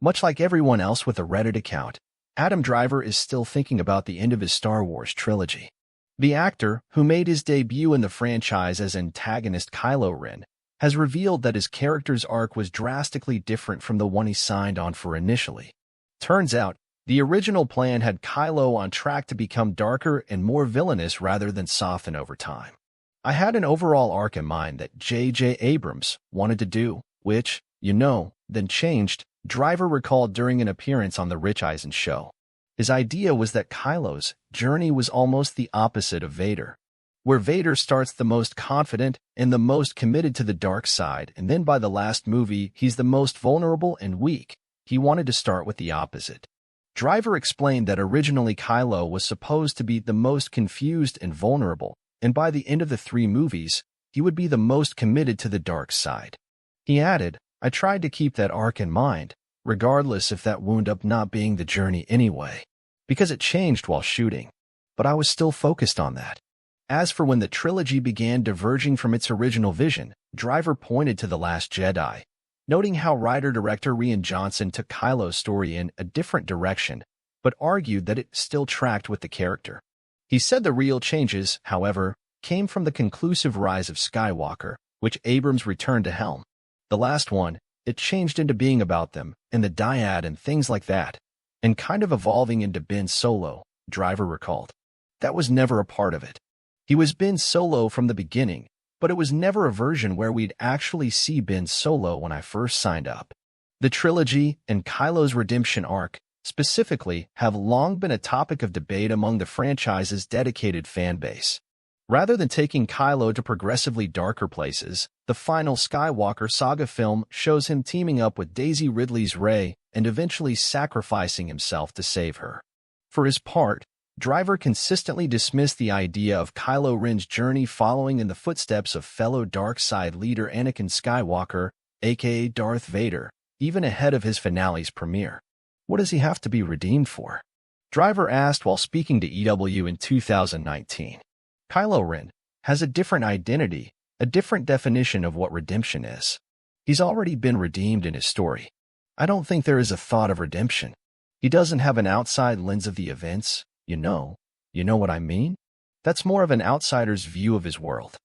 Much like everyone else with a Reddit account, Adam Driver is still thinking about the end of his Star Wars trilogy. The actor, who made his debut in the franchise as antagonist Kylo Ren, has revealed that his character's arc was drastically different from the one he signed on for initially. Turns out, the original plan had Kylo on track to become darker and more villainous rather than soften over time. I had an overall arc in mind that J.J. Abrams wanted to do, which, then changed, Driver recalled during an appearance on The Rich Eisen show. His idea was that Kylo's journey was almost the opposite of Vader, where Vader starts the most confident and the most committed to the dark side, and then by the last movie, he's the most vulnerable and weak. He wanted to start with the opposite. Driver explained that originally Kylo was supposed to be the most confused and vulnerable, and by the end of the 3 movies, he would be the most committed to the dark side. He added, "I tried to keep that arc in mind, regardless if that wound up not being the journey anyway, because it changed while shooting. But I was still focused on that." As for when the trilogy began diverging from its original vision, Driver pointed to The Last Jedi, noting how writer-director Rian Johnson took Kylo's story in a different direction, but argued that it still tracked with the character. He said the real changes, however, came from the conclusive rise of Skywalker, which Abrams returned to helm. The last one, it changed into being about them, and the dyad and things like that, and kind of evolving into Ben Solo, Driver recalled. That was never a part of it. He was Ben Solo from the beginning, but it was never a version where we'd actually see Ben Solo when I first signed up. The trilogy and Kylo's redemption arc, specifically, have long been a topic of debate among the franchise's dedicated fan base. Rather than taking Kylo to progressively darker places, the final Skywalker saga film shows him teaming up with Daisy Ridley's Rey and eventually sacrificing himself to save her. For his part, Driver consistently dismissed the idea of Kylo Ren's journey following in the footsteps of fellow dark side leader Anakin Skywalker, aka Darth Vader, even ahead of his finale's premiere. What does he have to be redeemed for? Driver asked while speaking to EW in 2019. Kylo Ren has a different identity, a different definition of what redemption is. He's already been redeemed in his story. I don't think there is a thought of redemption. He doesn't have an outside lens of the events, you know what I mean? That's more of an outsider's view of his world.